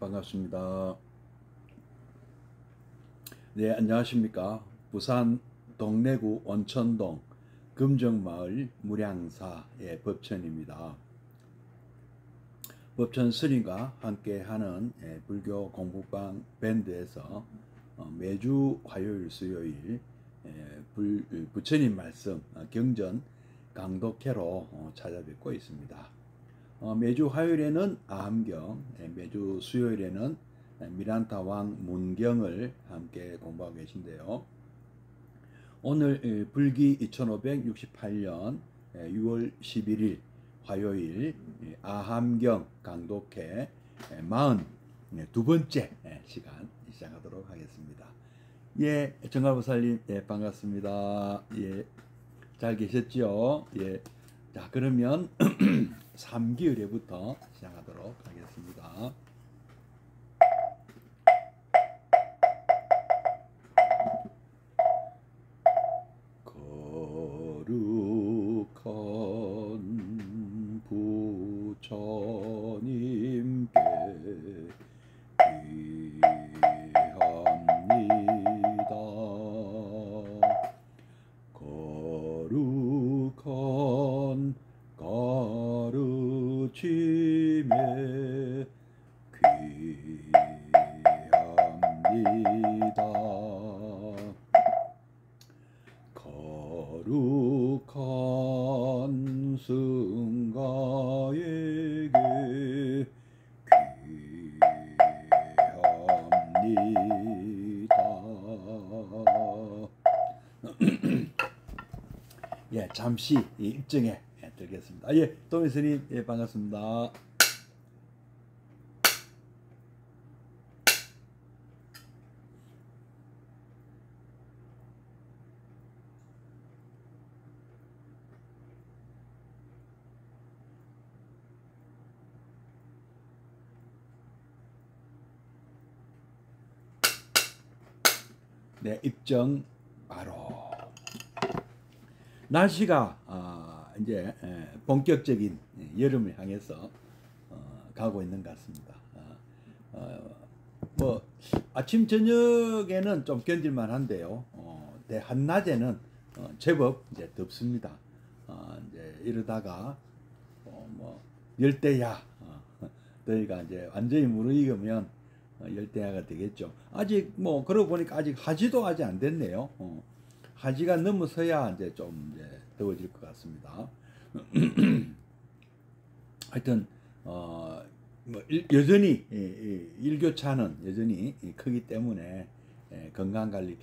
반갑습니다. 네, 안녕하십니까. 부산 동래구 원천동 금정마을 무량사의 법천입니다. 법천 스님과 함께하는 불교 공부방 밴드에서 매주 화요일 수요일 부처님 말씀 경전 강독회로 찾아뵙고 있습니다. 매주 화요일에는 아함경, 매주 수요일에는 미란타왕 문경을 함께 공부하고 계신데요. 오늘 불기 2568년 6월 11일 화요일 아함경 강독회 42번째 시간 시작하도록 하겠습니다. 예, 정갈보살님, 예, 반갑습니다. 예, 잘 계셨죠? 예, 자, 그러면 3기의례부터 시작하도록 하겠습니다. 거룩한 부처님께 귀합니다. 거룩한 가르침에 귀합니다. 거룩한 승가에게 귀합니다. 예, 잠시 입증에 들겠습니다. 예, 도미 스님, 예, 반갑습니다. 네, 입증 바로. 날씨가 이제 본격적인 여름을 향해서 가고 있는 것 같습니다. 뭐 아침 저녁에는 좀 견딜만 한데요. 한낮에는 제법 이제 덥습니다. 이제 이러다가 뭐 열대야 더위가 이제 완전히 무르익으면 열대야가 되겠죠. 아직 뭐 그러고 보니까 아직 하지도 아직 안 됐네요. 하지가 넘어서야 이제 좀 이제 더워질 것 같습니다. 하여튼 뭐 여전히 일교차는 여전히 크기 때문에 건강 관리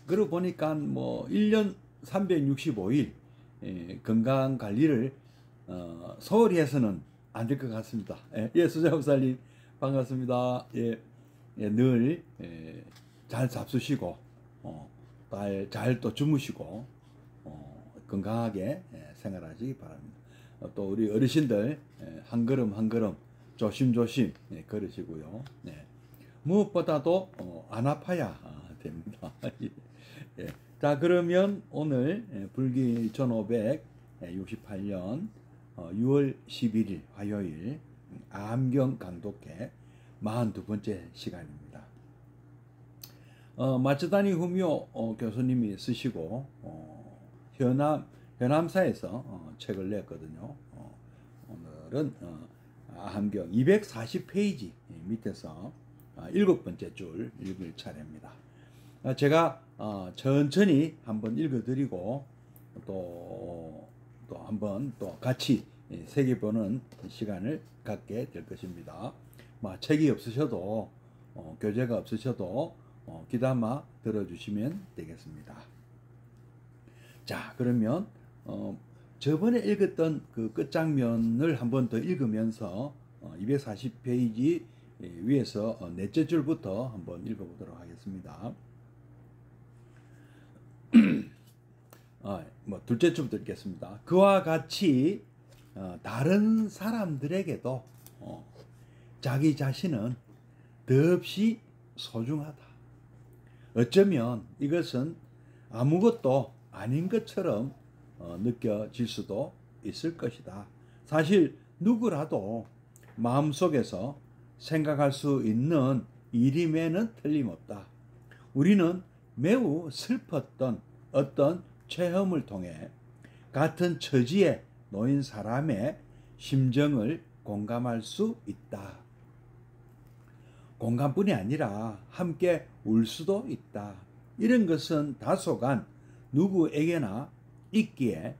그러고 보니까 뭐 1년 365일 건강 관리를 소홀히 해서는 안 될 것 같습니다. 예, 수자업살님 반갑습니다. 예, 늘 잘 잡수시고 잘 또 주무시고 건강하게 생활하시기 바랍니다. 또 우리 어르신들 한 걸음 한 걸음 조심조심 걸으시고요. 네. 무엇보다도 안 아파야 됩니다. 예. 자, 그러면 오늘 불기 1568년 6월 11일 화요일 아함경 강독회 42번째 시간입니다. 마츠다니 후미오 교수님이 쓰시고 현암사에서 책을 냈거든요. 오늘은 아함경 240페이지 밑에서 7번째 줄 읽을 차례입니다. 제가 천천히 한번 읽어드리고 또 한번 또 같이 새겨보는 시간을 갖게 될 것입니다. 책이 없으셔도 교재가 없으셔도 귀담아 들어주시면 되겠습니다. 자, 그러면 저번에 읽었던 그 끝장면을 한번 더 읽으면서 240페이지 위에서 넷째 줄부터 한번 읽어보도록 하겠습니다. 뭐 둘째 줄부터 읽겠습니다. 그와 같이 다른 사람들에게도 자기 자신은 더없이 소중하다. 어쩌면 이것은 아무것도 아닌 것처럼 느껴질 수도 있을 것이다. 사실 누구라도 마음속에서 생각할 수 있는 일임에는 틀림없다. 우리는 매우 슬펐던 어떤 체험을 통해 같은 처지에 놓인 사람의 심정을 공감할 수 있다. 공감뿐이 아니라 함께 울 수도 있다. 이런 것은 다소간 누구에게나 있기에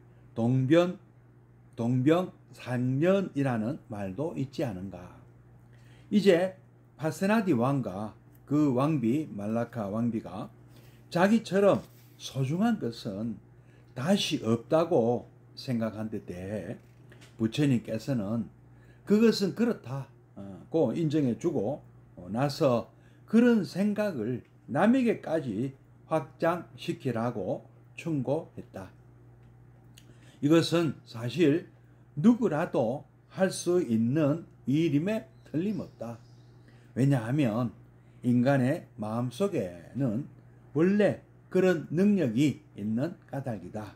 동병상련이라는 말도 있지 않은가. 이제 파세나디 왕과 그 왕비 말라카 왕비가 자기처럼 소중한 것은 다시 없다고 생각한 데 대해 부처님께서는 그것은 그렇다고 인정해주고 나서 그런 생각을 남에게까지 확장시키라고 충고했다. 이것은 사실 누구라도 할 수 있는 일임에 틀림없다. 왜냐하면 인간의 마음속에는 원래 그런 능력이 있는 까닭이다.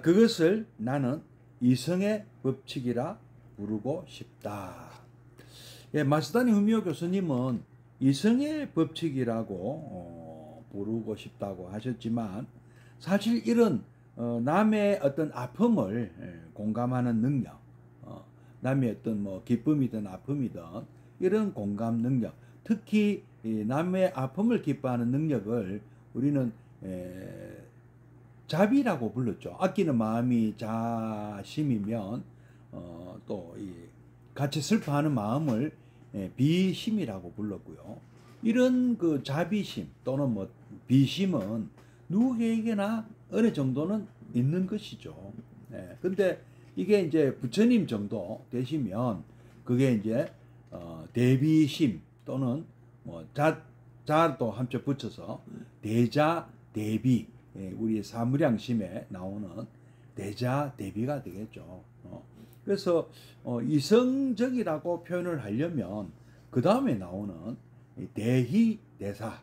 그것을 나는 이성의 법칙이라 부르고 싶다. 예, 마스다니 후미오 교수님은 이성의 법칙이라고 부르고 싶다고 하셨지만 사실 이런 남의 어떤 아픔을 공감하는 능력, 남의 어떤 뭐 기쁨이든 아픔이든 이런 공감 능력, 특히 남의 아픔을 기뻐하는 능력을 우리는 자비라고 불렀죠. 아끼는 마음이 자심이면 또 같이 슬퍼하는 마음을 비심이라고 불렀고요. 이런 그 자비심 또는 뭐 비심은 누구에게나 어느 정도는 있는 것이죠. 근데 이게 이제 부처님 정도 되시면 그게 이제 대비심 또는 뭐 자도 한쪽 붙여서 대자 대비, 우리 사무량심에 나오는 대자 대비가 되겠죠. 그래서 이성적이라고 표현을 하려면 그 다음에 나오는 대희 대사,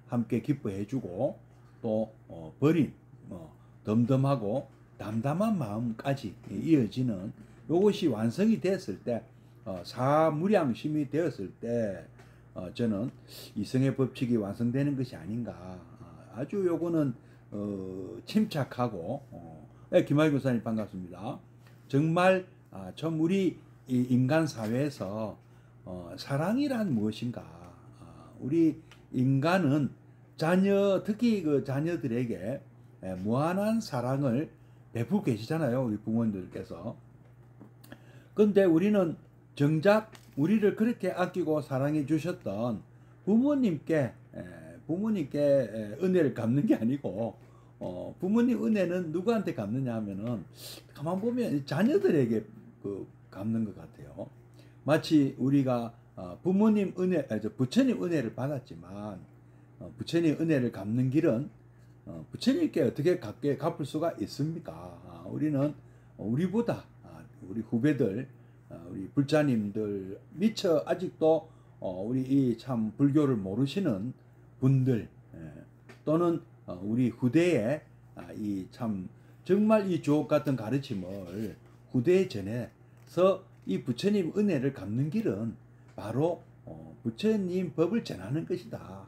함께 기뻐해주고 또 버림, 덤덤하고 담담한 마음까지 이어지는 이것이 완성이 됐을 때, 사무량심이 되었을 때 저는 이성의 법칙이 완성되는 것이 아닌가. 아주 요거는 침착하고 김하희 교사님 반갑습니다. 정말 참 우리 인간 사회에서 사랑이란 무엇인가. 우리 인간은 특히 그 자녀들에게 무한한 사랑을 베풀고 계시잖아요. 우리 부모님들께서. 근데 우리는 정작 우리를 그렇게 아끼고 사랑해 주셨던 부모님께 은혜를 갚는 게 아니고 부모님 은혜는 누구한테 갚느냐 하면은 가만 보면 자녀들에게 갚는 것 같아요. 마치 우리가 부처님 은혜를 받았지만 부처님 은혜를 갚는 길은 부처님께 어떻게 갚을 수가 있습니까? 우리는 우리보다 우리 후배들, 우리 불자님들 미처 아직도 우리 이 참 불교를 모르시는 분들 또는 우리 후대에 이 참 정말 이 주옥 같은 가르침을 후대에 전해서 이 부처님 은혜를 갚는 길은 바로 부처님 법을 전하는 것이다.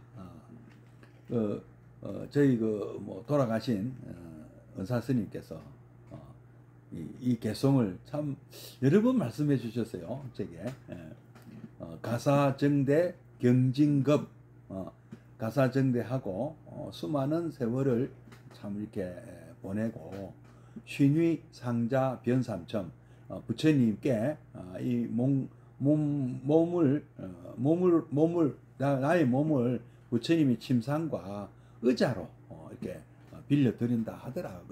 저희 뭐 돌아가신 은사 스님께서 이 개송을 참 여러 번 말씀해 주셨어요. 제게 가사정대 경진급, 가사정대하고 수많은 세월을 참 이렇게 보내고 신위 상자 변삼첨, 부처님께 이 나의 몸을 부처님의 침상과 의자로 이렇게 빌려 드린다 하더라.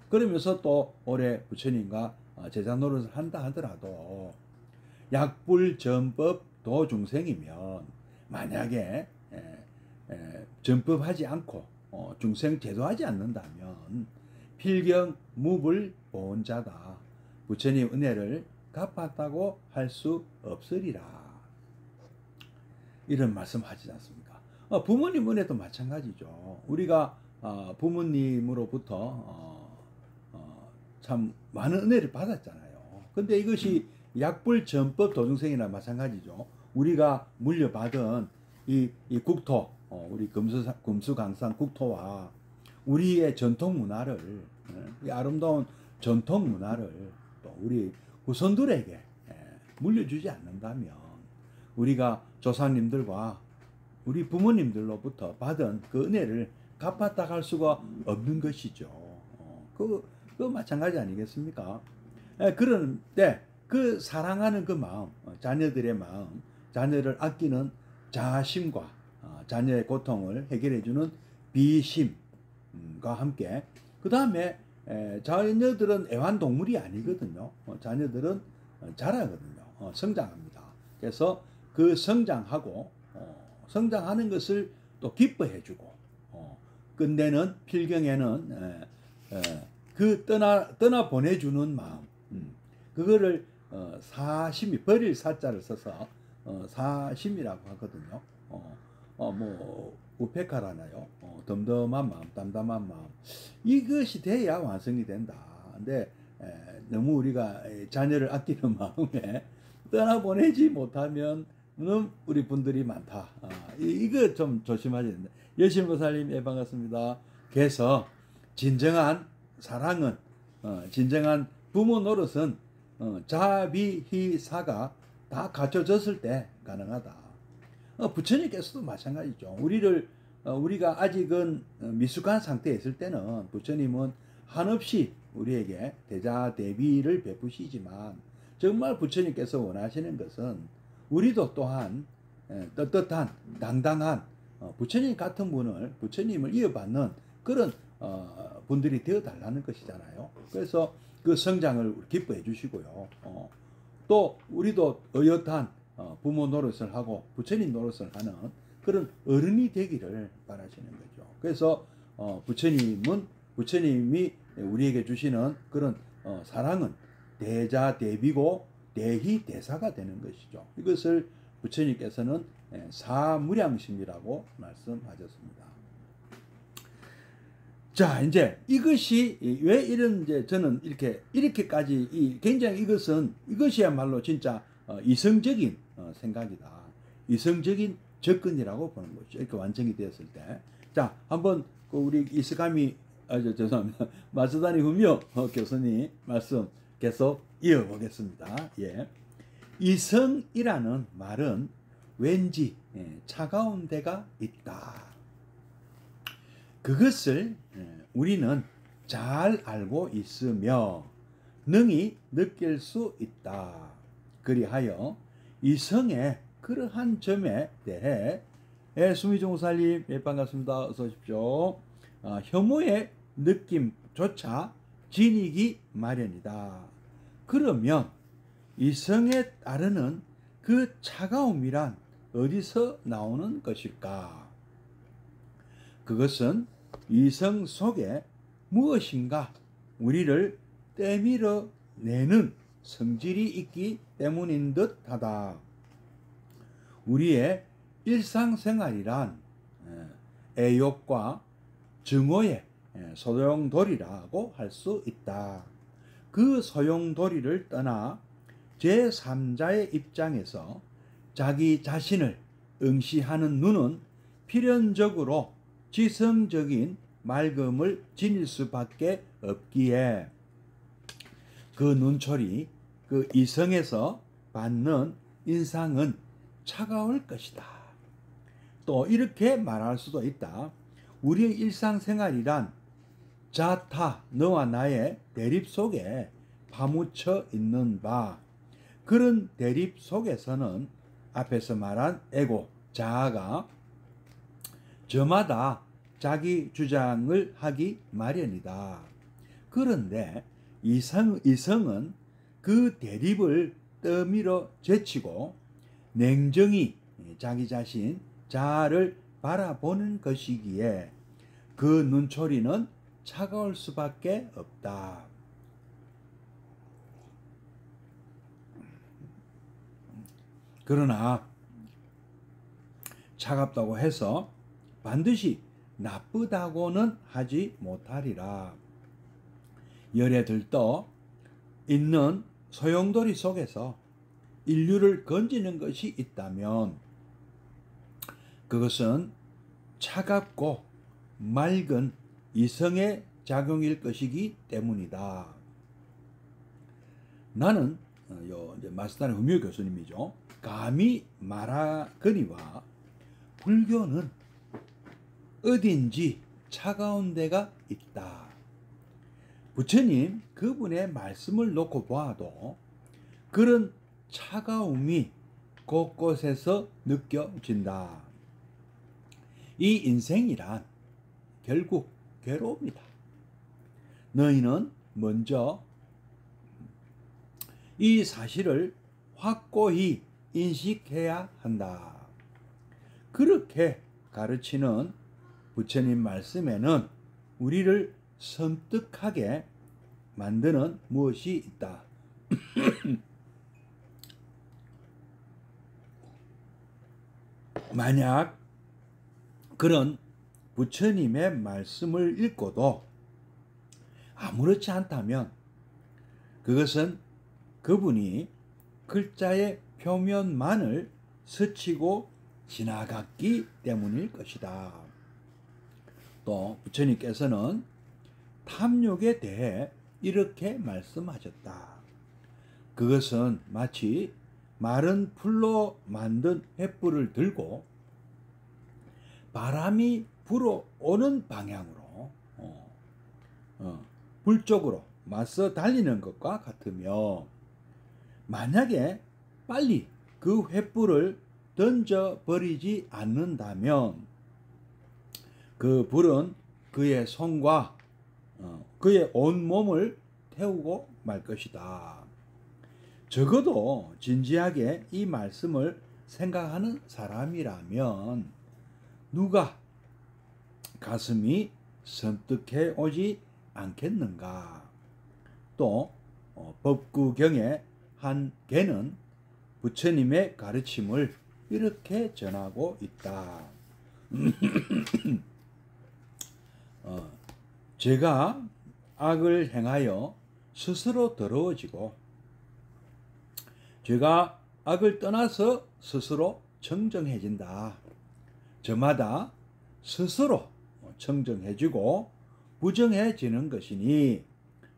그러면서 또 올해 부처님과 제자 노릇을 한다 하더라도 약불전법 도중생이면 만약에 전법하지 않고 중생 제도하지 않는다면 필경무불 보온자다. 부처님 은혜를 갚았다고 할 수 없으리라. 이런 말씀하지 않습니까? 부모님 은혜도 마찬가지죠. 우리가 부모님으로부터 참 많은 은혜를 받았잖아요. 근데 이것이 약불전법 도중생이나 마찬가지죠. 우리가 물려받은 이 국토, 우리 금수강산 국토와 우리의 전통 문화를, 이 아름다운 전통 문화를 또 우리 후손들에게 물려주지 않는다면 우리가 조상님들과 우리 부모님들로부터 받은 그 은혜를 갚았다 할 수가 없는 것이죠. 그 마찬가지 아니겠습니까? 그런데 그 사랑하는 그 마음, 자녀들의 마음, 자녀를 아끼는 자심과 자녀의 고통을 해결해주는 비심과 함께 그 다음에 자녀들은 애완동물이 아니거든요. 자녀들은 자라거든요. 성장합니다. 그래서 그 성장하는 것을 또 기뻐해주고 끝내는 필경에는 그 떠나 보내주는 마음, 그거를 사심이, 버릴 사자를 써서 사심이라고 하거든요. 뭐 우페카라나요. 덤덤한 마음, 담담한 마음, 이것이 돼야 완성이 된다. 근데 너무 우리가 자녀를 아끼는 마음에 떠나보내지 못하면 우리 분들이 많다. 이거 좀 조심하셔야 된다. 여신보살님, 반갑습니다. 그래서 진정한 사랑은, 진정한 부모 노릇은 자비희사가 다 갖춰졌을 때 가능하다. 부처님께서도 마찬가지죠. 우리가 아직은 미숙한 상태에 있을 때는 부처님은 한없이 우리에게 대자대비를 베푸시지만 정말 부처님께서 원하시는 것은 우리도 또한 떳떳한 당당한 부처님 같은 부처님을 이어받는 그런 분들이 되어 달라는 것이잖아요. 그래서 그 성장을 기뻐해 주시고요. 또 우리도 어엿한 부모 노릇을 하고 부처님 노릇을 하는 그런 어른이 되기를 바라시는 거죠. 그래서 부처님이 우리에게 주시는 그런 사랑은 대자대비고 대희대사가 되는 것이죠. 이것을 부처님께서는 사무량심이라고 말씀하셨습니다. 자, 이제 이것이 왜 이제 저는 이렇게까지 굉장히 이것이야말로 진짜 이성적인 생각이다. 이성적인 접근이라고 보는 거죠. 이렇게 완성이 되었을 때. 자, 한번 우리 이스가미, 죄송합니다. 마츠다니 후미오 교수님 말씀 계속 이어보겠습니다. 예. 이성이라는 말은 왠지 차가운 데가 있다. 그것을 우리는 잘 알고 있으며 능히 느낄 수 있다. 그리하여 이성의 그러한 점에 대해 수미종사님, 반갑습니다. 어서 오십시오. 혐오의 느낌조차 지니기 마련이다. 그러면 이성에 따르는 그 차가움이란 어디서 나오는 것일까? 그것은 이성 속에 무엇인가 우리를 때밀어 내는 성질이 있기 때문인 듯하다. 우리의 일상생활이란 애욕과 증오의 소용돌이라고 할 수 있다. 그 소용돌이를 떠나 제3자의 입장에서 자기 자신을 응시하는 눈은 필연적으로 지성적인 맑음을 지닐 수밖에 없기에 그 눈초리, 그 이성에서 받는 인상은 차가울 것이다. 또 이렇게 말할 수도 있다. 우리의 일상생활이란 자타, 너와 나의 대립 속에 파묻혀 있는 바, 그런 대립 속에서는 앞에서 말한 에고, 자아가 저마다 자기 주장을 하기 마련이다. 그런데 이성은 그 대립을 떠밀어 제치고 냉정히 자기 자신, 자아를 바라보는 것이기에 그 눈초리는 차가울 수밖에 없다. 그러나 차갑다고 해서 반드시 나쁘다고는 하지 못하리라. 열에 들떠 있는 소용돌이 속에서 인류를 건지는 것이 있다면 그것은 차갑고 맑은 이성의 작용일 것이기 때문이다. 나는 이제 마스다나 후미오 교수님이죠. 감히 말하거니와 불교는 어딘지 차가운 데가 있다. 부처님 그분의 말씀을 놓고 봐도 그런 차가움이 곳곳에서 느껴진다. 이 인생이란 결국 괴로움이다. 너희는 먼저 이 사실을 확고히 인식해야 한다. 그렇게 가르치는 부처님 말씀에는 우리를 섬뜩하게 만드는 무엇이 있다. 만약 그런 부처님의 말씀을 읽고도 아무렇지 않다면 그것은 그분이 글자의 표면만을 스치고 지나갔기 때문일 것이다. 또 부처님께서는 탐욕에 대해 이렇게 말씀하셨다. 그것은 마치 마른 풀로 만든 횃불을 들고 바람이 불어오는 방향으로 불 쪽으로 맞서 달리는 것과 같으며 만약에 빨리 그 횃불을 던져버리지 않는다면 그 불은 그의 손과 그의 온몸을 태우고 말 것이다. 적어도 진지하게 이 말씀을 생각하는 사람이라면 누가 가슴이 섬뜩해 오지 않겠는가. 또 법구경의 한 개는 부처님의 가르침을 이렇게 전하고 있다. 제가 악을 행하여 스스로 더러워지고 제가 악을 떠나서 스스로 청정해진다. 저마다 스스로 청정해지고 부정해지는 것이니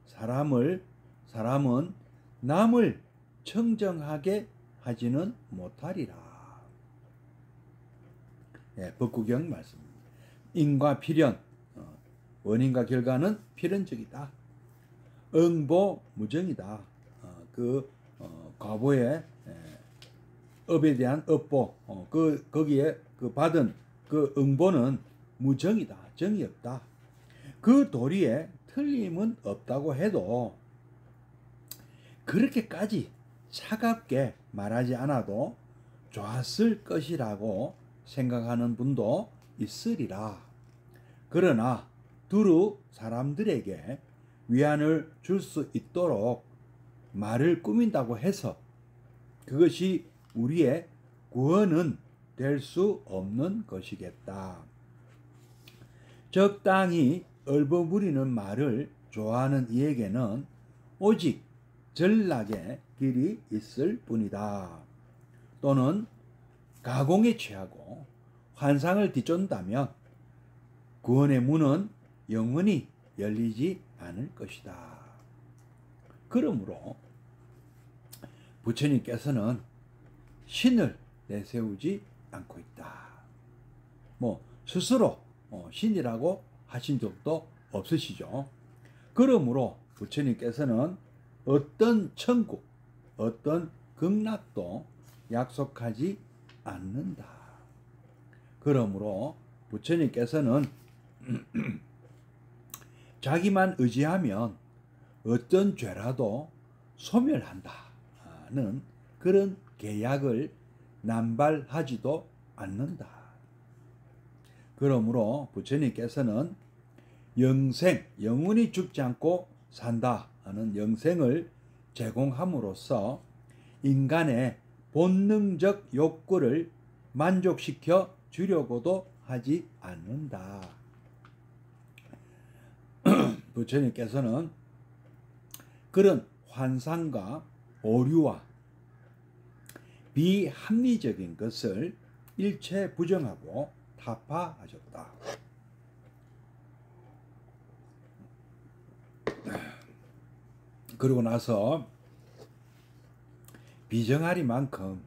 사람은 남을 청정하게 하지는 못하리라. 법구경 말씀입니다. 인과 필연, 원인과 결과는 필연적이다. 응보무정이다. 과보의 업에 대한 업보, 거기에 받은 그 응보는 무정이다. 정이 없다. 그 도리에 틀림은 없다고 해도 그렇게까지 차갑게 말하지 않아도 좋았을 것이라고 생각하는 분도 있으리라. 그러나 두루 사람들에게 위안을 줄 수 있도록 말을 꾸민다고 해서 그것이 우리의 구원은 될 수 없는 것이겠다. 적당히 얼버무리는 말을 좋아하는 이에게는 오직 전락의 길이 있을 뿐이다. 또는 가공에 취하고 환상을 뒤쫓는다면 구원의 문은 영원히 열리지 않을 것이다. 그러므로 부처님께서는 신을 내세우지 않고 있다. 스스로 신이라고 하신 적도 없으시죠. 그러므로 부처님께서는 어떤 천국, 어떤 극락도 약속하지 않는다. 그러므로 부처님께서는 자기만 의지하면 어떤 죄라도 소멸한다는 그런 계약을 남발하지도 않는다. 그러므로 부처님께서는 영생, 영원히 죽지 않고 산다 하는 영생을 제공함으로써 인간의 본능적 욕구를 만족시켜 주려고도 하지 않는다. 부처님께서는 그런 환상과 오류와 비합리적인 것을 일체 부정하고 타파하셨다. 그러고 나서 비정하리만큼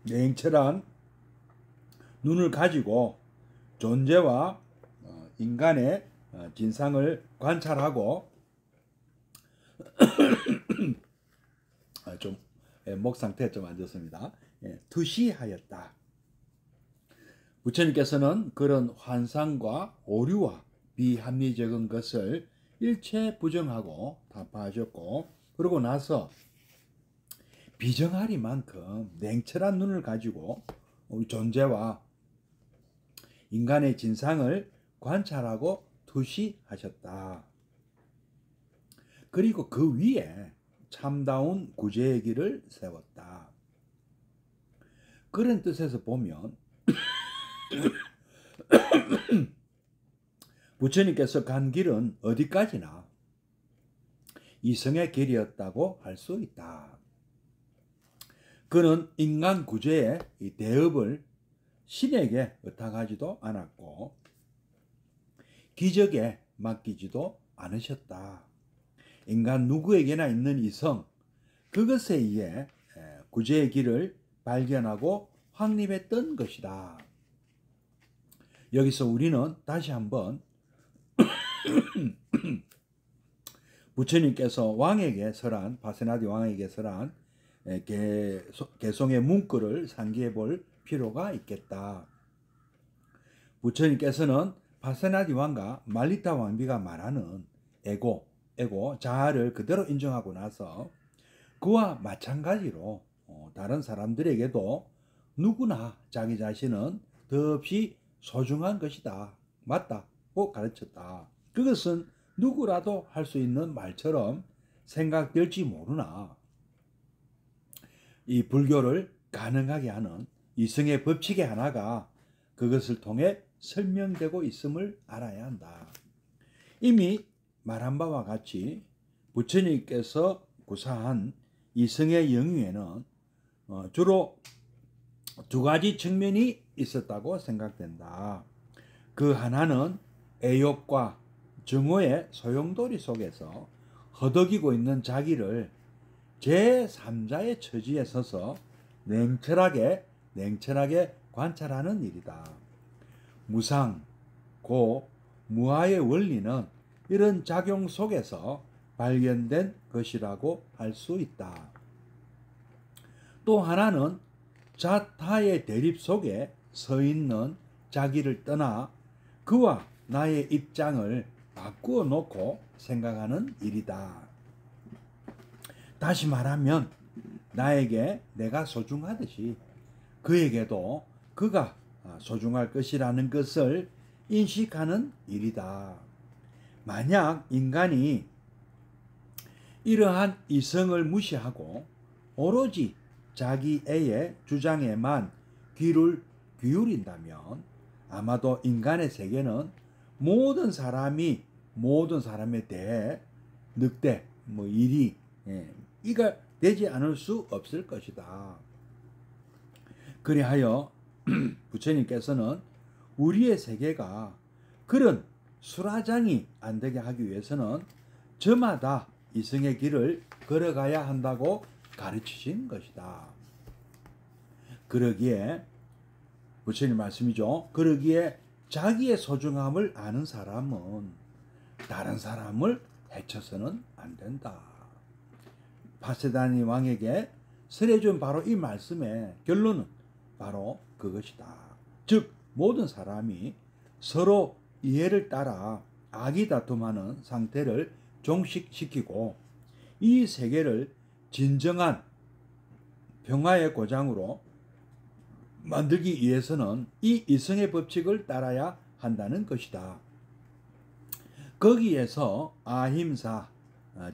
냉철한 눈을 가지고 존재와 인간의 진상을 관찰하고 좀 목 상태 좀 안 좋습니다. 투시하였다. 부처님께서는 그런 환상과 오류와 비합리적인 것을 일체 부정하고 타파하셨고, 그러고 나서 비정하리만큼 냉철한 눈을 가지고 우리 존재와 인간의 진상을 관찰하고 투시하셨다. 그리고 그 위에 참다운 구제의 길을 세웠다. 그런 뜻에서 보면 부처님께서 간 길은 어디까지나 이성의 길이었다고 할 수 있다. 그는 인간 구제의 이 대업을 신에게 의탁하지도 않았고 기적에 맡기지도 않으셨다. 인간 누구에게나 있는 이성, 그것에 의해 구제의 길을 발견하고 확립했던 것이다. 여기서 우리는 다시 한번 부처님께서 왕에게 설한, 파세나디 왕에게 설한 개송의 문구를 상기해 볼 필요가 있겠다. 부처님께서는 파세나디 왕과 말리타 왕비가 말하는 에고, 자아를 그대로 인정하고 나서 그와 마찬가지로 다른 사람들에게도 누구나 자기 자신은 더없이 소중한 것이다, 맞다고 가르쳤다. 그것은 누구라도 할 수 있는 말처럼 생각될지 모르나 이 불교를 가능하게 하는 이성의 법칙의 하나가 그것을 통해 설명되고 있음을 알아야 한다. 이미 말한 바와 같이 부처님께서 구사한 이성의 영유에는 주로 두 가지 측면이 있었다고 생각된다. 그 하나는 애욕과 증오의 소용돌이 속에서 허덕이고 있는 자기를 제3자의 처지에 서서 냉철하게 관찰하는 일이다. 무상, 고, 무아의 원리는 이런 작용 속에서 발견된 것이라고 할 수 있다. 또 하나는 자타의 대립 속에 서 있는 자기를 떠나 그와 나의 입장을 바꾸어 놓고 생각하는 일이다. 다시 말하면 나에게 내가 소중하듯이 그에게도 그가 소중할 것이라는 것을 인식하는 일이다. 만약 인간이 이러한 이성을 무시하고 오로지 자기애의 주장에만 귀를 기울인다면 아마도 인간의 세계는 모든 사람에 대해 늑대, 일이 이가 되지 않을 수 없을 것이다. 그리하여 부처님께서는 우리의 세계가 그런 수라장이 안 되게 하기 위해서는 저마다 이성의 길을 걸어가야 한다고 가르치신 것이다. 그러기에 부처님 말씀이죠. 그러기에 자기의 소중함을 아는 사람은 다른 사람을 해쳐서는 안 된다. 파세다니 왕에게 설해준 바로 이 말씀의 결론은 바로 그것이다. 즉 모든 사람이 서로 이해를 따라 아기다툼하는 상태를 종식시키고 이 세계를 진정한 평화의 고장으로 만들기 위해서는 이 이성의 법칙을 따라야 한다는 것이다. 거기에서 아힘사,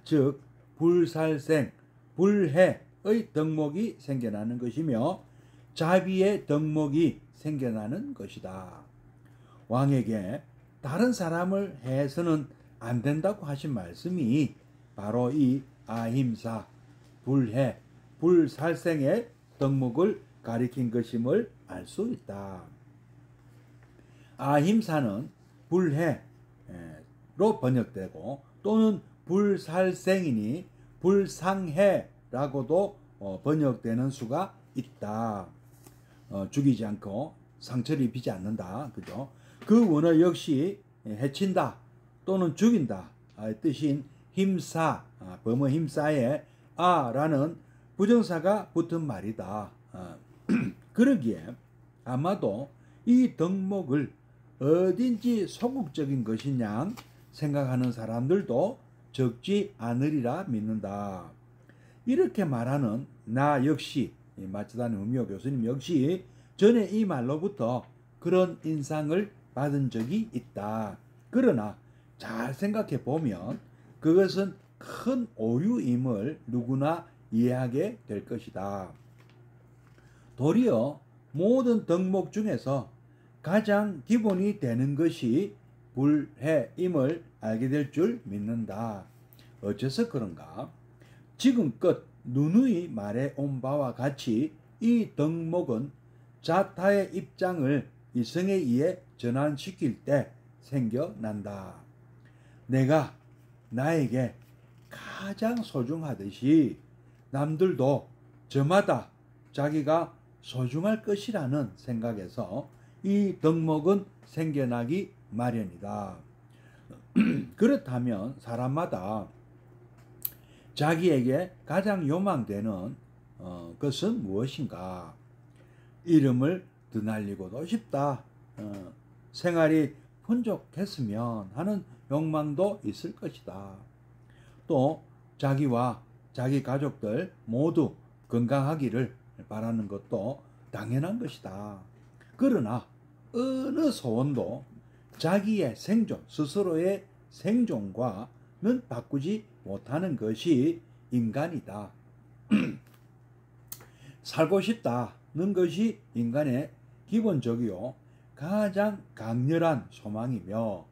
즉 불살생, 불해의 덕목이 생겨나는 것이며 자비의 덕목이 생겨나는 것이다. 왕에게 다른 사람을 해서는 안 된다고 하신 말씀이 바로 이 아힘사, 불해, 불살생의 덕목을 가리킨 것임을 알 수 있다. 아힘사는 불해로 번역되고 또는 불살생이니 불상해라고도 번역되는 수가 있다. 죽이지 않고 상처를 입히지 않는다. 그죠? 그 원어 역시 해친다 또는 죽인다 뜻인 힘사, 범어 힘사에 아라는 부정사가 붙은 말이다. 그러기에 아마도 이 덕목을 어딘지 소극적인 것이냐 생각하는 사람들도 적지 않으리라 믿는다. 이렇게 말하는 나 역시 마츠다니 후미오 교수님 역시 전에 이 말로부터 그런 인상을 받은 적이 있다. 그러나 잘 생각해 보면 그것은 큰 오류임을 누구나 이해하게 될 것이다. 도리어 모든 덕목 중에서 가장 기본이 되는 것이 불해임을 알게 될 줄 믿는다. 어째서 그런가? 지금껏 누누이 말해온 바와 같이 이 덕목은 자타의 입장을 이성에 의해 전환시킬 때 생겨난다. 내가 나에게 가장 소중하듯이 남들도 저마다 자기가 소중할 것이라는 생각에서 이 덕목은 생겨나기 마련이다. 그렇다면 사람마다 자기에게 가장 요망되는 것은 무엇인가? 이름을 드날리고도 싶다. 생활이 풍족했으면 하는 욕망도 있을 것이다. 또 자기와 자기 가족들 모두 건강하기를 바라는 것도 당연한 것이다. 그러나 어느 소원도 자기의 생존, 스스로의 생존과는 바꾸지 못하는 것이 인간이다. 살고 싶다는 것이 인간의 기본적이요 가장 강렬한 소망이며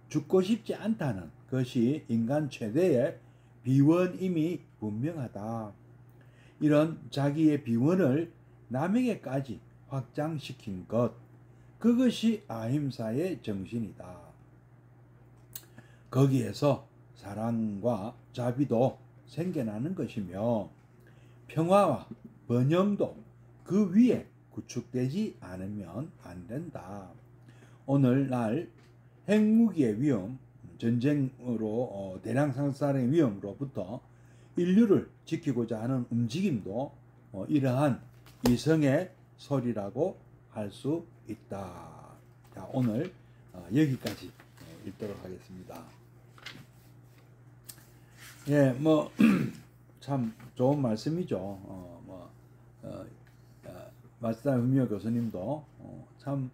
죽고 싶지 않다는 것이 인간 최대의 비원임이 분명하다. 이런 자기의 비원을 남에게까지 확장시킨 것, 그것이 아힘사의 정신이다. 거기에서 사랑과 자비도 생겨나는 것이며 평화와 번영도 그 위에 구축되지 않으면 안 된다. 오늘날 핵무기의 위험, 전쟁으로 대량 상살의 위험으로부터 인류를 지키고자 하는 움직임도 이러한 이성의 소리라고 할 수 있다. 자, 오늘 여기까지 읽도록 하겠습니다. 예, 뭐 참 좋은 말씀이죠. 마츠다 후미오 교수님도 참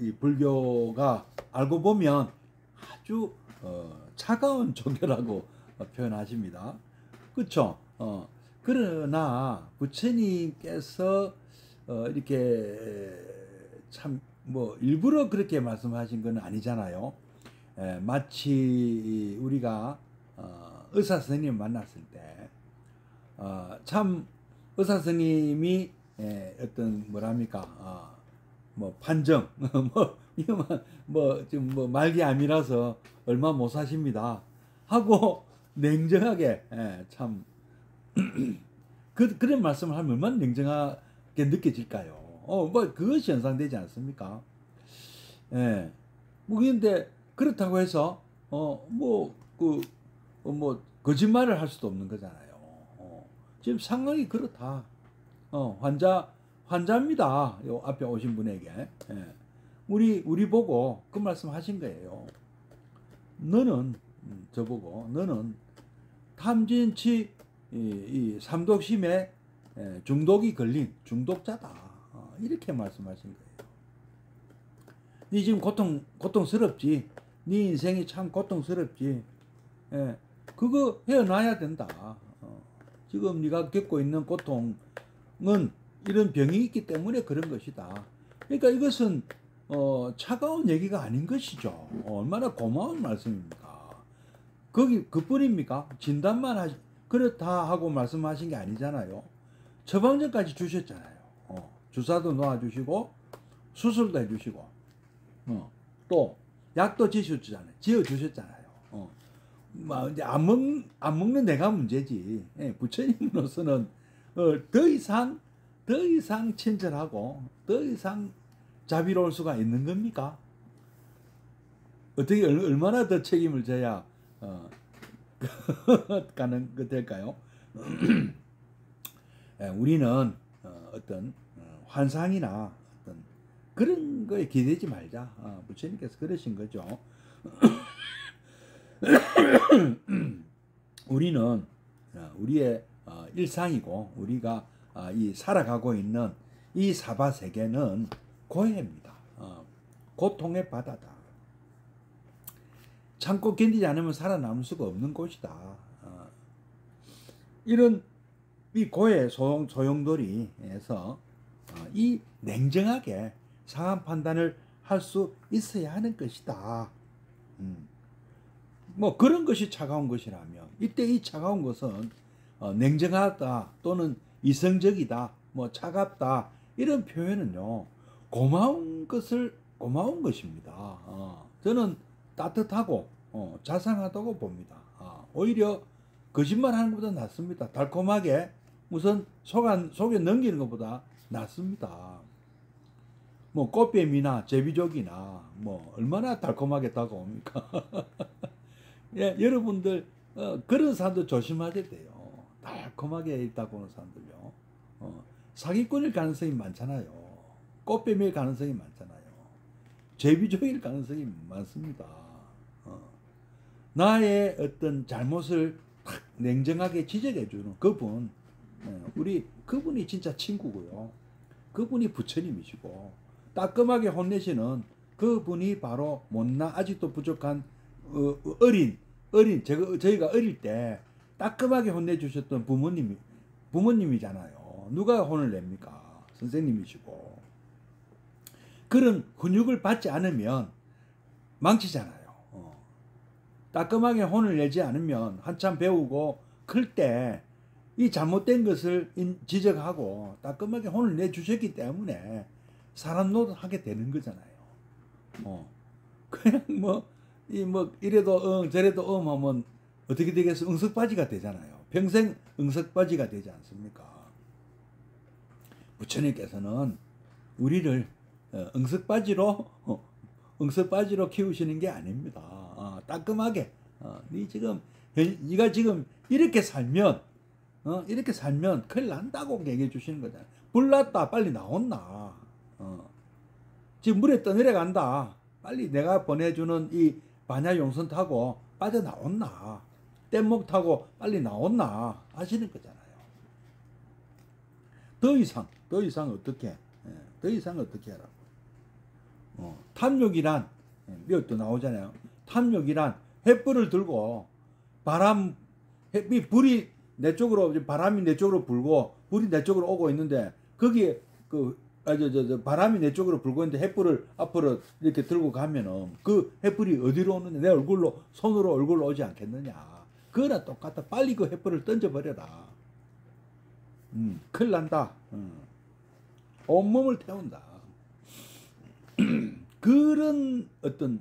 이 불교가 알고 보면 아주 차가운 종교라고 표현하십니다. 그렇죠? 그러나 부처님께서 이렇게 참 뭐 일부러 그렇게 말씀하신 건 아니잖아요. 마치 우리가 의사 선생님 만났을 때 참 의사 선생님이 어떤 뭐랍니까 뭐 판정 뭐 지금 뭐 말기암이라서 얼마 못 사십니다 하고 냉정하게 참 그런 말씀을 하면 얼마나 냉정하게 느껴질까요? 뭐 그것이 연상되지 않습니까? 예. 뭐 근데 그렇다고 해서 뭐 거짓말을 할 수도 없는 거잖아요. 지금 상황이 그렇다. 환자입니다. 요 앞에 오신 분에게 우리 보고 그 말씀하신 거예요. 너는 저보고 너는 탐진치 이 삼독심에 중독이 걸린 중독자다. 이렇게 말씀하신 거예요. 네 지금 고통스럽지. 네 인생이 참 고통스럽지. 그거 헤어나야 된다. 지금 네가 겪고 있는 고통은 이런 병이 있기 때문에 그런 것이다. 그러니까 이것은 차가운 얘기가 아닌 것이죠. 얼마나 고마운 말씀입니까? 거기 그뿐입니까? 진단만 그렇다 하고 말씀하신 게 아니잖아요. 처방전까지 주셨잖아요. 주사도 놓아주시고 수술도 해주시고 또 약도 지어주셨잖아요. 이제 안 먹는 내가 문제지. 예, 부처님으로서는 더 이상 친절하고 더 이상 자비로울 수가 있는 겁니까? 어떻게 얼마나 더 책임을 져야 가는 거 될까요? 예, 우리는 어떤 환상이나 어떤 그런 거에 기대지 말자. 부처님께서 그러신 거죠. 우리는 우리의 일상이고 우리가 이 살아가고 있는 이 사바 세계는 고해입니다. 고통의 바다다. 참고 견디지 않으면 살아남을 수가 없는 곳이다. 이런 이 고해 소용돌이에서 이 냉정하게 상황 판단을 할 수 있어야 하는 것이다. 뭐 그런 것이 차가운 것이라면 이때 이 차가운 것은 냉정하다 또는 이성적이다 뭐 차갑다 이런 표현은요 고마운 것입니다. 저는 따뜻하고 자상하다고 봅니다. 오히려 거짓말하는 것보다 낫습니다. 달콤하게 무슨 속에 넘기는 것보다 낫습니다. 뭐 꽃뱀이나 제비족이나 뭐 얼마나 달콤하게 다가옵니까? 예, 여러분들 그런 사람들 조심하셔야 돼요. 달콤하게 있다고 하는 사람들요. 사기꾼일 가능성이 많잖아요. 꽃뱀일 가능성이 많잖아요. 제비족일 가능성이 많습니다. 나의 어떤 잘못을 탁 냉정하게 지적해주는 그분, 그분이 진짜 친구고요. 그분이 부처님이시고 따끔하게 혼내시는 그분이 바로 못나 아직도 부족한 어린 저희가 어릴 때 따끔하게 혼내주셨던 부모님이잖아요. 누가 혼을 냅니까? 선생님이시고. 그런 훈육을 받지 않으면 망치잖아요. 따끔하게 혼을 내지 않으면 한참 배우고 클 때 이 잘못된 것을 지적하고 따끔하게 혼을 내주셨기 때문에 사람 노릇하게 되는 거잖아요. 그냥 이래도 저래도 하면 어떻게 되겠어? 응석바지가 되잖아요. 평생 응석바지가 되지 않습니까? 부처님께서는 우리를 응석바지로 키우시는 게 아닙니다. 따끔하게 네가 지금 이렇게 살면 큰일 난다고 얘기해 주시는 거잖아요. 불났다 빨리 나온나. 지금 물에 떠내려간다. 빨리 내가 보내주는 이 반야용선 타고 빠져나온나. 뗏목 타고 빨리 나온나 하시는 거잖아요. 더 이상 어떻게 하라고. 탐욕이란 이것도 나오잖아요. 탐욕이란 횃불을 들고 불이 내 쪽으로 바람이 내 쪽으로 불고 불이 내 쪽으로 오고 있는데 거기에 바람이 내 쪽으로 불고 있는데 횃불을 앞으로 이렇게 들고 가면은 그 횃불이 어디로 오는데 내 손으로 얼굴로 오지 않겠느냐. 그거랑 똑같다. 빨리 그 횃불을 던져버려라. 큰일 난다. 온몸을 태운다. 그런 어떤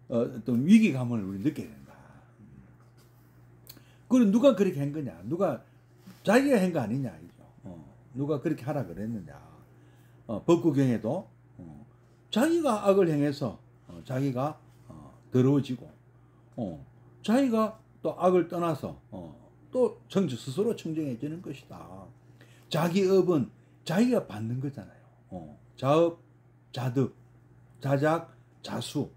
위기감을 우리 느껴야 된다. 그리고 누가 그렇게 한 거냐? 누가 자기가 한 거 아니냐? 누가 그렇게 하라 그랬느냐? 법구경에도 자기가 악을 행해서 자기가 더러워지고 자기가 또 악을 떠나서 또 스스로 청정해지는 것이다. 자기 업은 자기가 받는 거잖아요. 자업, 자득, 자작, 자수,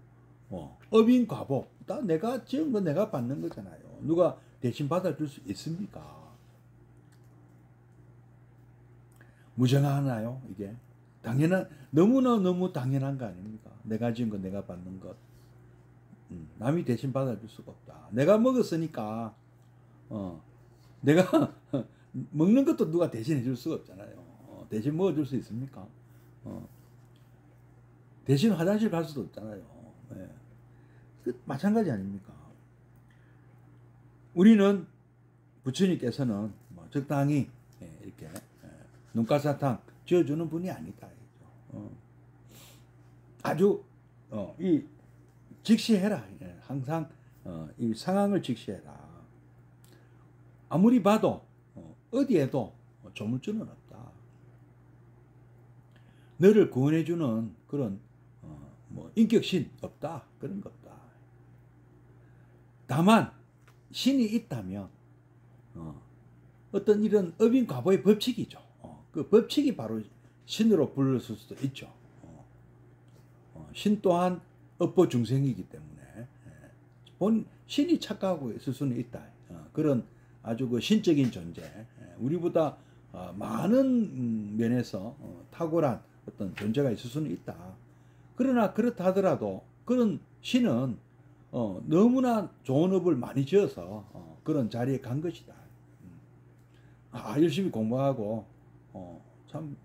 업인 과보 다 내가 지은 거 내가 받는 거잖아요. 누가 대신 받아줄 수 있습니까? 무정하나요? 이게 너무 당연한 거 아닙니까? 내가 지은 거 내가 받는 것. 남이 대신 받아줄 수가 없다. 내가 먹었으니까 내가 먹는 것도 누가 대신해 줄 수가 없잖아요. 대신 먹어줄 수 있습니까? 대신 화장실 갈 수도 없잖아요. 예. 마찬가지 아닙니까? 우리는 부처님께서는 뭐 적당히 이렇게 눈가사탕 지어주는 분이 아니다. 아주 이 직시해라. 항상 이 상황을 직시해라. 아무리 봐도 어디에도 조물주는 없다. 너를 구원해주는 그런 뭐 인격신 없다. 그런 거 없다. 다만 신이 있다면 어떤 이런 업인과보의 법칙이죠. 그 법칙이 바로 신으로 불렀을 수도 있죠. 신 또한 업보 중생이기 때문에 신이 착각하고 있을 수는 있다. 그런 아주 그 신적인 존재, 우리보다 많은 면에서 탁월한 어떤 존재가 있을 수는 있다. 그러나 그렇다 하더라도 그런 신은 너무나 좋은 업을 많이 지어서 그런 자리에 간 것이다. 열심히 공부하고 참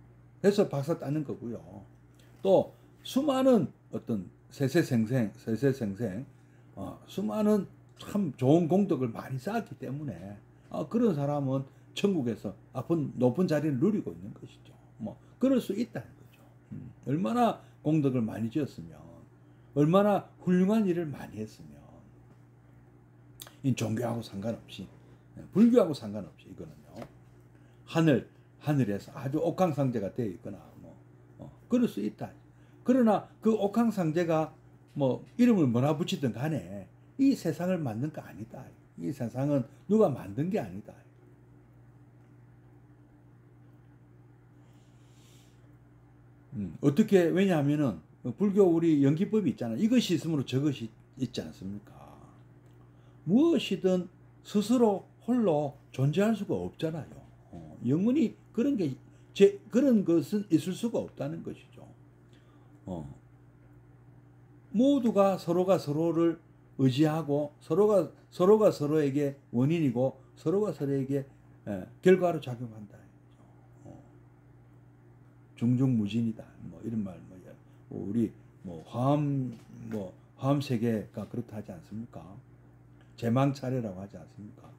해서 박사 따는 거고요. 또 수많은 어떤 세세생생 수많은 참 좋은 공덕을 많이 쌓았기 때문에 그런 사람은 천국에서 높은 자리를 누리고 있는 것이죠. 뭐 그럴 수 있다는 거죠. 얼마나 공덕을 많이 지었으면, 얼마나 훌륭한 일을 많이 했으면, 이 종교하고 상관없이, 불교하고 상관없이 이거는요, 하늘에서 아주 옥황상제가 되어 있거나 그럴 수 있다. 그러나 그 옥황상제가 뭐 이름을 뭐라 붙이든 간에 이 세상을 만든 거 아니다. 이 세상은 누가 만든 게 아니다. 어떻게, 왜냐하면은 불교 우리 연기법이 있잖아요. 이것이 있으므로 저것이 있지 않습니까? 무엇이든 스스로 홀로 존재할 수가 없잖아요. 영원히 그런 것은 있을 수가 없다는 것이죠. 모두가 서로가 서로를 의지하고 서로가 서로에게 원인이고 서로가 서로에게 결과로 작용한다. 중중무진이다. 뭐 이런 말 우리 화엄 세계가 그렇다 하지 않습니까? 제망차례라고 하지 않습니까?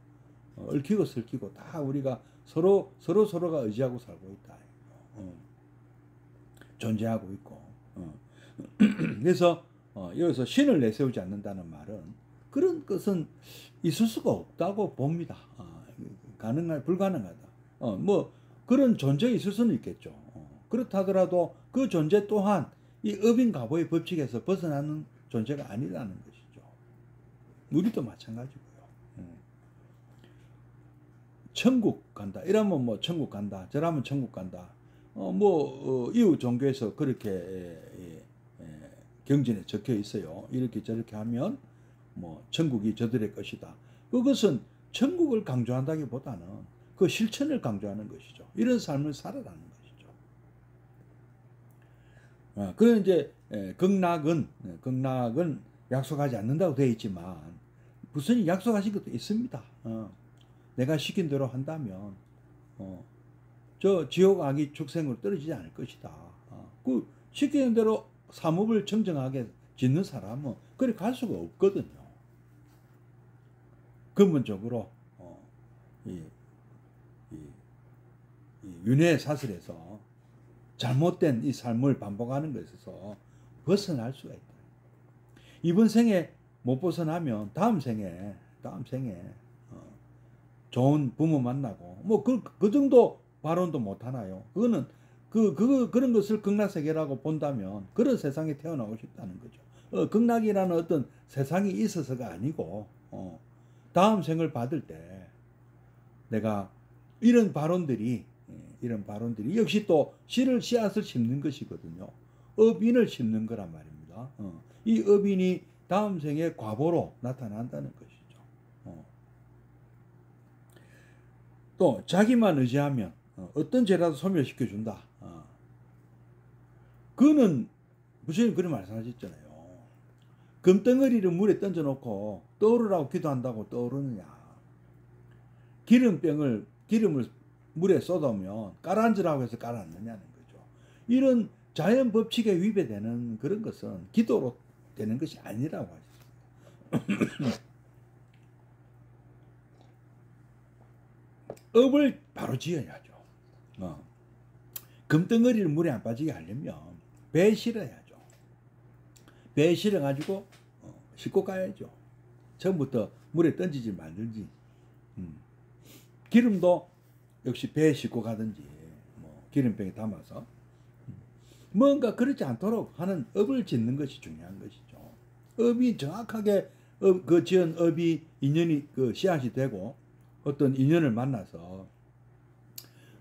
얽히고 설키고 다 우리가 서로가 의지하고 살고 있다. 존재하고 있고. 그래서 여기서 신을 내세우지 않는다는 말은 그런 것은 있을 수가 없다고 봅니다. 불가능하다. 뭐 그런 존재가 있을 수는 있겠죠. 그렇다 하더라도 그 존재 또한 이 업인과보의 법칙에서 벗어나는 존재가 아니라는 것이죠. 우리도 마찬가지고요. 천국 간다. 이러면 뭐 천국 간다. 저라면 천국 간다. 이웃 종교에서 그렇게 경전에 적혀 있어요. 이렇게 저렇게 하면 뭐 천국이 저들의 것이다. 그것은 천국을 강조한다기보다는 그 실천을 강조하는 것이죠. 이런 삶을 살아라는 것이죠. 그런 이제 극락은 약속하지 않는다고 되어 있지만 부처님 약속하신 것도 있습니다. 내가 시킨 대로 한다면 저 지옥 악이 축생으로 떨어지지 않을 것이다. 그 시키는 대로 사업을 청정하게 짓는 사람은 그리 갈 수가 없거든요. 근본적으로 이 윤회 사슬에서 잘못된 이 삶을 반복하는 것에서 벗어날 수가 있다. 이번 생에 못 벗어나면 다음 생에 좋은 부모 만나고 뭐 그 정도 발언도 못 하나요? 그거는 그런 것을 극락세계라고 본다면 그런 세상에 태어나고 싶다는 거죠. 극락이라는 어떤 세상이 있어서가 아니고 다음 생을 받을 때 내가 이런 발언들이 역시 또 씨앗을 심는 것이거든요. 업인을 심는 거란 말입니다. 이 업인이 다음 생에 과보로 나타난다는 것이죠. 또 자기만 의지하면 어떤 죄라도 소멸시켜준다. 그거는 부처님 그런 말씀하셨잖아요. 금덩어리를 물에 던져놓고 떠오르라고 기도한다고 떠오르느냐. 기름을 물에 쏟으면 깔아앉으라고 해서 깔아앉느냐는 거죠. 이런 자연 법칙에 위배되는 그런 것은 기도로 되는 것이 아니라고 하셨습니다. 업을 바로 지어야죠. 금덩어리를 물에 안 빠지게 하려면 배에 실어야죠. 배에 실어가지고 싣고 가야죠. 처음부터 물에 던지지 말든지. 기름도 역시 배에 싣고 가든지 뭐 기름병에 담아서 뭔가 그렇지 않도록 하는 업을 짓는 것이 중요한 것이죠. 업이 정확하게 그 지은 업이 인연이 그 씨앗이 되고 어떤 인연을 만나서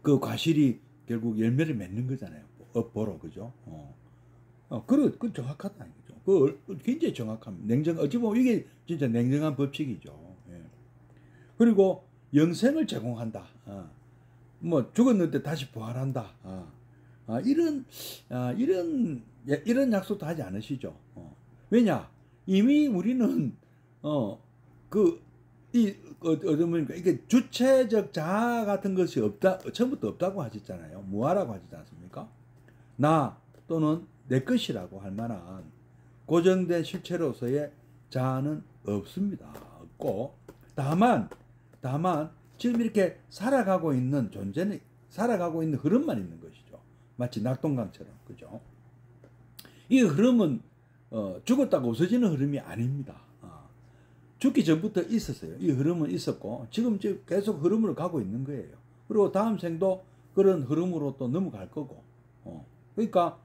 그 과실이 결국 열매를 맺는 거잖아요. 업보로 그죠? 그 정확하다 이거죠. 그 굉장히 정확합니다. 어찌 보면 이게 진짜 냉정한 법칙이죠. 예. 그리고 영생을 제공한다. 뭐 죽었는데 다시 부활한다. 이런 약속도 하지 않으시죠. 왜냐? 이미 우리는 어쩌면 이게 주체적 자아 같은 것이 없다, 처음부터 없다고 하셨잖아요. 무아라고 하시지 않습니까? 나 또는 내 것이라고 할 만한 고정된 실체로서의 자아는 없습니다. 없고 다만 지금 이렇게 살아가고 있는 존재는 살아가고 있는 흐름만 있는 것이죠. 마치 낙동강처럼 그죠? 이 흐름은 죽었다고 없어지는 흐름이 아닙니다. 죽기 전부터 있었어요. 이 흐름은 있었고 지금 계속 흐름으로 가고 있는 거예요. 그리고 다음 생도 그런 흐름으로 또 넘어갈 거고. 그러니까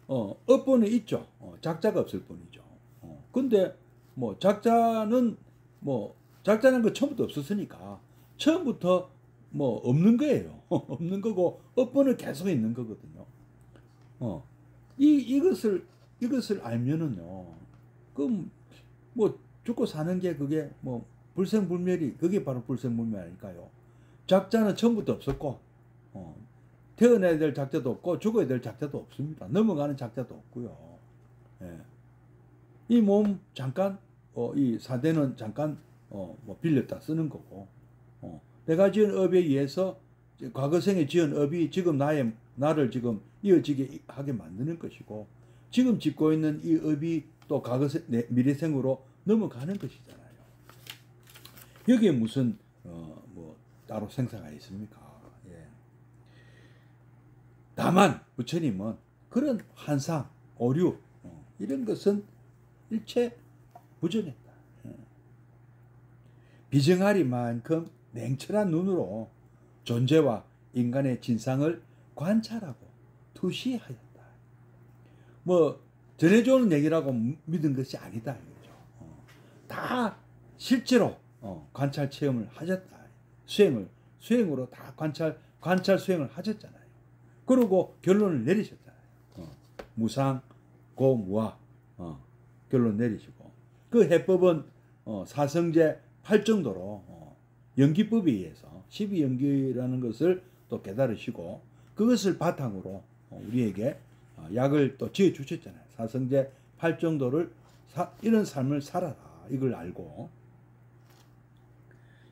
업보는 있죠. 작자가 없을 뿐이죠. 근데 뭐 작자는 그 처음부터 없었으니까 처음부터 뭐 없는 거예요. 없는 거고 업보는 계속 있는 거거든요. 이것을 알면은요. 그럼 뭐 죽고 사는 게 그게 뭐 불생불멸이 그게 바로 불생불멸 아닐까요? 작자는 처음부터 없었고 태어나야 될 작자도 없고 죽어야 될 작자도 없습니다. 넘어가는 작자도 없고요. 예. 이 몸 잠깐 이 사대는 잠깐 뭐 빌렸다 쓰는 거고 내가 지은 업에 의해서 과거 생에 지은 업이 지금 나를 지금 이어지게 하게 만드는 것이고 지금 짓고 있는 이 업이 또 과거 미래생으로 넘어가는 것이잖아요. 여기에 무슨 뭐 따로 생사가 있습니까? 예. 다만 부처님은 그런 환상, 오류 이런 것은 일체 부정했다. 예. 비정아리만큼 냉철한 눈으로 존재와 인간의 진상을 관찰하고 투시하였다. 뭐 전해주는 얘기라고 믿은 것이 아니다. 이거죠. 다 실제로 관찰 체험을 하셨다. 수행으로 다 관찰 수행을 하셨잖아요. 그리고 결론을 내리셨잖아요. 무상, 고무화 결론 내리시고 그 해법은 사성제 8정도로 연기법에 의해서 12연기라는 것을 또 깨달으시고 그것을 바탕으로 우리에게 약을 또 지어 주셨잖아요. 사성제 8정도를 이런 삶을 살아라 이걸 알고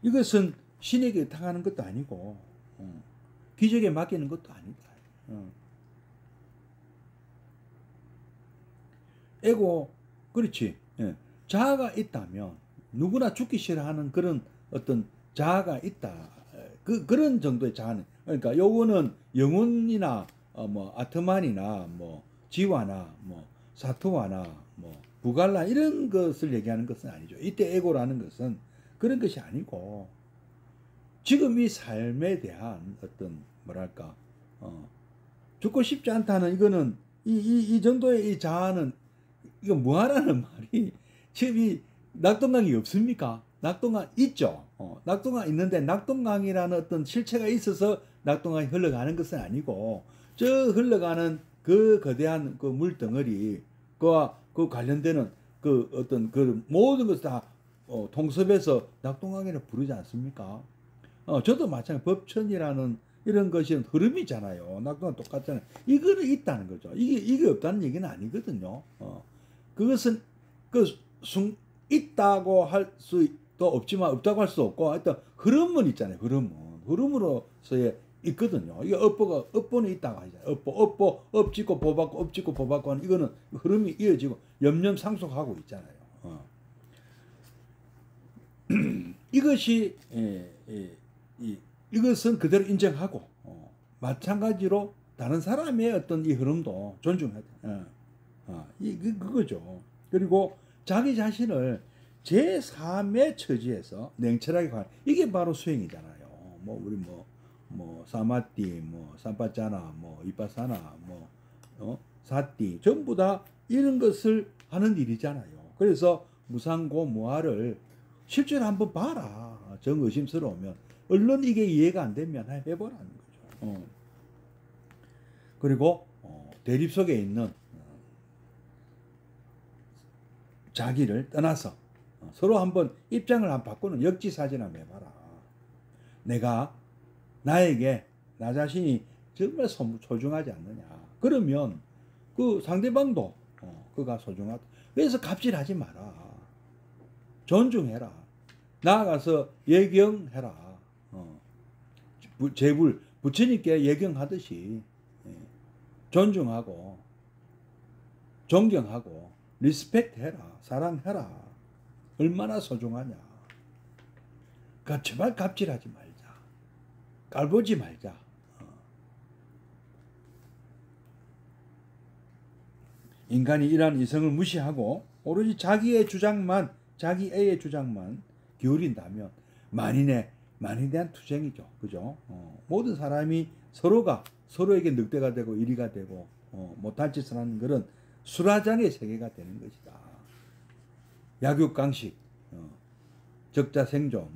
이것은 신에게 의탁하는 것도 아니고 기적에 맡기는 것도 아니다. 에고 그렇지. 예. 자아가 있다면 누구나 죽기 싫어하는 그런 어떤 자아가 있다. 그런 정도의 자아는 그러니까 요거는 영혼이나 뭐 아트만이나 뭐 지와나 뭐 사토와나 뭐 부갈라 이런 것을 얘기하는 것은 아니죠. 이때 에고라는 것은 그런 것이 아니고 지금 이 삶에 대한 어떤 뭐랄까 죽고 싶지 않다는 이거는 이 정도의 이 자아는 이거 뭐하라는 말이 지금 이 낙동강이 없습니까? 낙동강 있죠. 낙동강 있는데 낙동강이라는 어떤 실체가 있어서 낙동강이 흘러가는 것은 아니고 저 흘러가는 그 거대한 그 물덩어리 그와 그 관련되는 그 어떤 그 모든 것을 다 통섭해서 낙동강이라 부르지 않습니까? 저도 마찬가지 법천이라는 이런 것이 흐름이잖아요. 낙동강 똑같잖아요. 이거는 있다는 거죠. 이게 없다는 얘기는 아니거든요. 그것은 있다고 할 수도 없지만 없다고 할 수 없고 하여튼 흐름은 있잖아요. 흐름으로서의 있거든요. 이게 업보는 있다고 하잖아요. 업 짓고 보받고 업 짓고 보받고 하는 이거는 흐름이 이어지고 염려상속하고 있잖아요. 이것이 이것은 그대로 인정하고 마찬가지로 다른 사람의 어떤 이 흐름도 존중해야 돼. 그거죠. 그리고 자기 자신을 제3의 처지에서 냉철하게 관. 이게 바로 수행이잖아요. 뭐 우리 뭐 사마띠, 뭐 삼파짜나, 뭐 이빠사나, 뭐 사띠 전부 다 이런 것을 하는 일이잖아요. 그래서 무상고 무아를 실제로 한번 봐라. 정 의심스러우면 얼른 이게 이해가 안 되면 해보라는 거죠. 그리고 대립 속에 있는 자기를 떠나서 서로 한번 입장을 한번 바꾸는 역지사진 한번 해봐라. 내가 나에게 나 자신이 정말 소중하지 않느냐. 그러면 그 상대방도 그가 소중하다. 그래서 갑질하지 마라. 존중해라. 나아가서 예경해라. 제불 부처님께 예경하듯이 존중하고 존경하고 리스펙트해라. 사랑해라. 얼마나 소중하냐. 그러니까 제발 갑질하지 말자. 깔보지 말자. 인간이 이러한 이성을 무시하고 오로지 자기의 주장만 자기의 주장만 기울인다면 만인에 대한 투쟁이죠. 그죠? 모든 사람이 서로가 서로에게 늑대가 되고 이리가 되고 못할 짓을 하는 그런 수라장의 세계가 되는 것이다. 약육강식, 적자생존,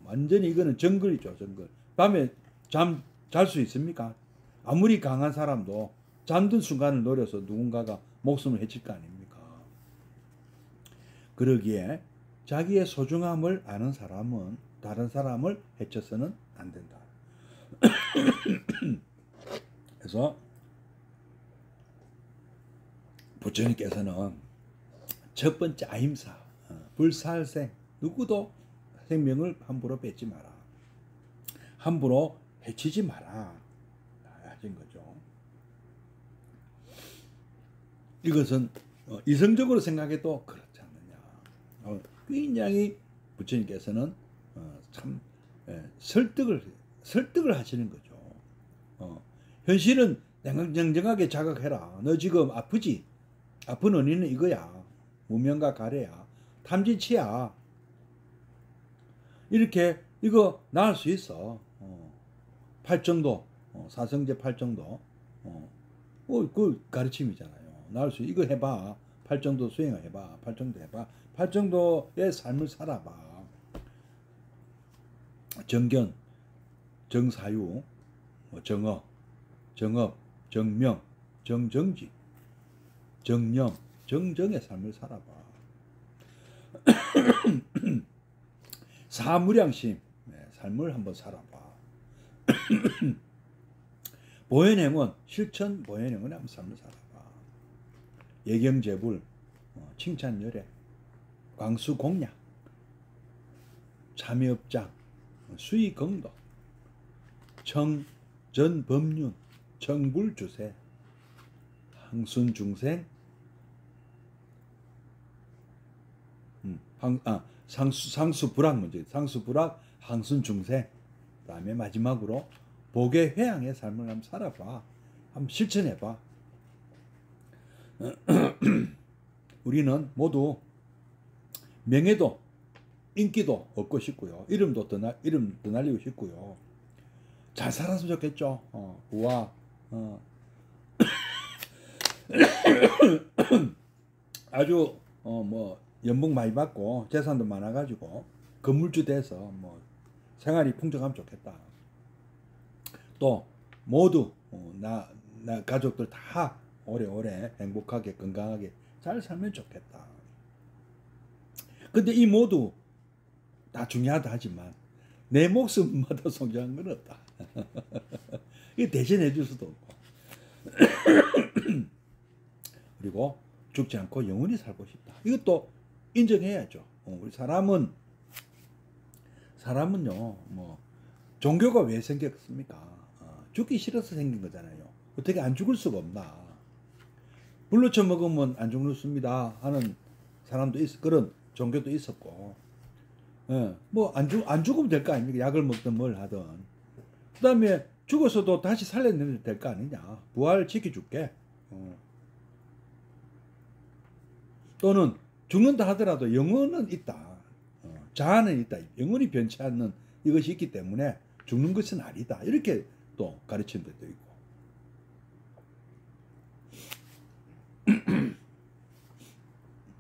완전히 이거는 정글이죠. 정글. 밤에 잘 수 있습니까? 아무리 강한 사람도 잠든 순간을 노려서 누군가가 목숨을 해칠 거 아닙니까? 그러기에 자기의 소중함을 아는 사람은 다른 사람을 해쳐서는 안 된다. 그래서 부처님께서는 첫 번째 아임사, 불살생, 누구도 생명을 함부로 뺏지 마라. 함부로 해치지 마라. 하신 거죠. 이것은 이성적으로 생각해도 그렇지 않느냐. 굉장히 부처님께서는 참 설득을 하시는 거죠. 현실은 냉정하게 자각해라. 너 지금 아프지? 아픈 원인은 이거야. 무명과 가래야. 탐진치야. 이렇게 이거 나을 수 있어. 팔정도, 사성제 팔정도, 그 가르침이잖아요. 나을 수 이거 해봐. 팔정도 수행을 해봐. 팔정도 해봐. 팔정도의 삶을 살아봐. 정견, 정사유, 정업, 정명, 정정지, 정념, 정정의 삶을 살아봐. 사무량심, 삶을 한번 살아봐. 보현행은, 실천 보현행은 한번 삶을 살아봐. 예경제불, 칭찬열애, 광수공약, 참여업장, 수의경도, 청전법륜, 청불주세, 항순중생, 상수불학 문제, 상수불학, 항순중생. 그 다음에 마지막으로 복외회양의 삶을 한번 살아봐. 한번 실천해봐. 우리는 모두 명예도 인기도 얻고 싶고요. 이름도 더 날리고 싶고요. 잘 살았으면 좋겠죠. 우와. 아주 연봉 많이 받고 재산도 많아가지고 건물주 돼서 생활이 풍족하면 좋겠다. 또 모두 나 가족들 다 오래오래 행복하게 건강하게 잘 살면 좋겠다. 근데 이 모두 다 중요하다 하지만 내 목숨마다 성장한 건 없다. 이게 대신해 줄 수도 없고. 그리고 죽지 않고 영원히 살고 싶다. 이것도 인정해야죠. 우리 사람은요, 종교가 왜 생겼습니까? 죽기 싫어서 생긴 거잖아요. 어떻게 안 죽을 수가 없나. 불로 쳐먹으면 안 죽습니다 하는 사람도 그런 종교도 있었고, 예, 뭐 안 죽으면 될 거 아닙니까? 약을 먹든 뭘 하든. 그 다음에 죽어서도 다시 살려내면 될 거 아니냐. 부활 지켜줄게. 또는 죽는다 하더라도 영혼은 있다. 자아는 있다. 영혼이 변치 않는 이것이 있기 때문에 죽는 것은 아니다. 이렇게 또 가르치는 데도 있고.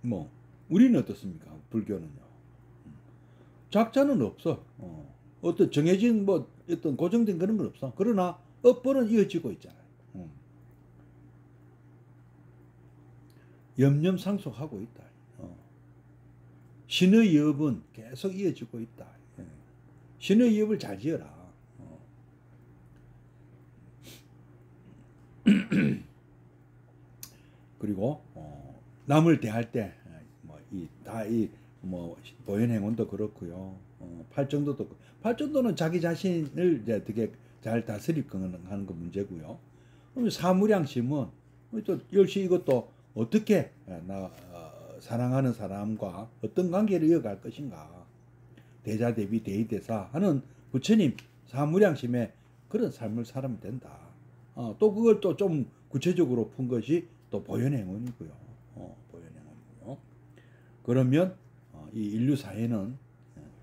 뭐 우리는 어떻습니까? 불교는요. 작자는 없어. 어떤 정해진 뭐 어떤 고정된 그런 건 없어. 그러나 업보는 이어지고 있잖아요. 염염상속하고 있다. 신의 업은 계속 이어지고 있다. 신의 업을 잘 지어라. 그리고 남을 대할 때 뭐 보현행운도 그렇고요. 팔정도는 자기 자신을 이제 어떻게 잘 다스릴 거는 하는 거 문제고요. 사무량심은 또 역시 이것도 어떻게 사랑하는 사람과 어떤 관계를 이어갈 것인가. 대자 대비 대의대사 하는 부처님 사무량심에 그런 삶을 살면 된다. 또 그걸 또 좀 구체적으로 푼 것이 또 보현행운이고요. 보현행운이고요. 그러면 이 인류 사회는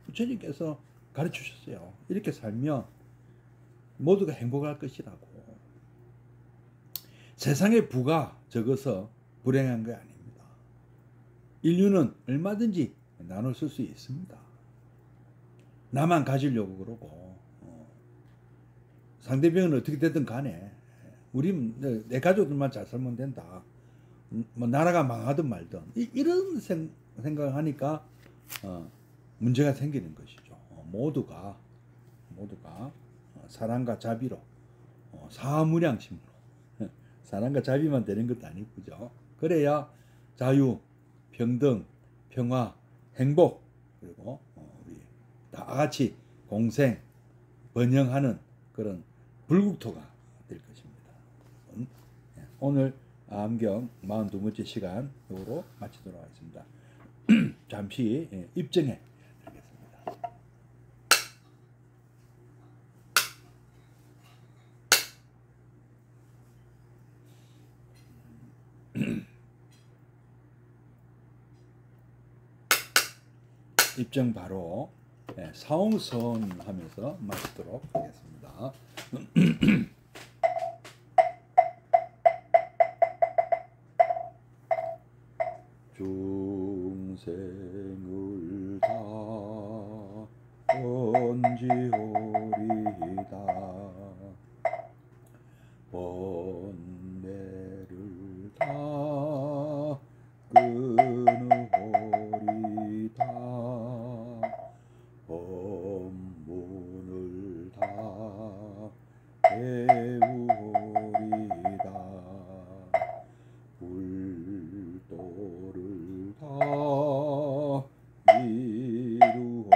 부처님께서 가르치셨어요. 이렇게 살면 모두가 행복할 것이라고. 세상의 부가 적어서 불행한 게 아닙니다. 인류는 얼마든지 나눠 쓸 수 있습니다. 나만 가지려고 그러고 상대방은 어떻게 되든 간에 우리 내 가족들만 잘 살면 된다. 뭐 나라가 망하든 말든 이런 생각을 하니까 문제가 생기는 것이죠. 모두가 사랑과 자비로 사무량심으로 사랑과 자비만 되는 것도 아니고 그죠. 그래야 자유, 평등, 평화, 행복 그리고 우리 다 같이 공생 번영하는 그런 불국토가 될 것입니다. 오늘 암경 42번째 시간으로 마치도록 하겠습니다. 잠시 입증해 드리겠습니다. 입증 바로 사홍선 하면서 마치도록 하겠습니다. 중생을 다 번지오리다 번뇌를 다 끊으오리다 법문을 다 배우오리다 불도를 다 이루오리다.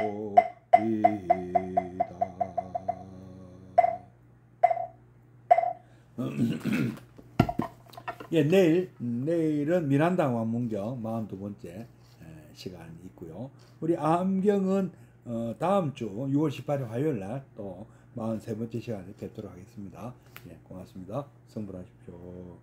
예, 내일은 미란당 완문경 42번째 시간이 있고요. 우리 암경은 다음 주 6월 18일 화요일 날 또 43번째 시간에 뵙도록 하겠습니다. 예, 고맙습니다. 성불하십시오.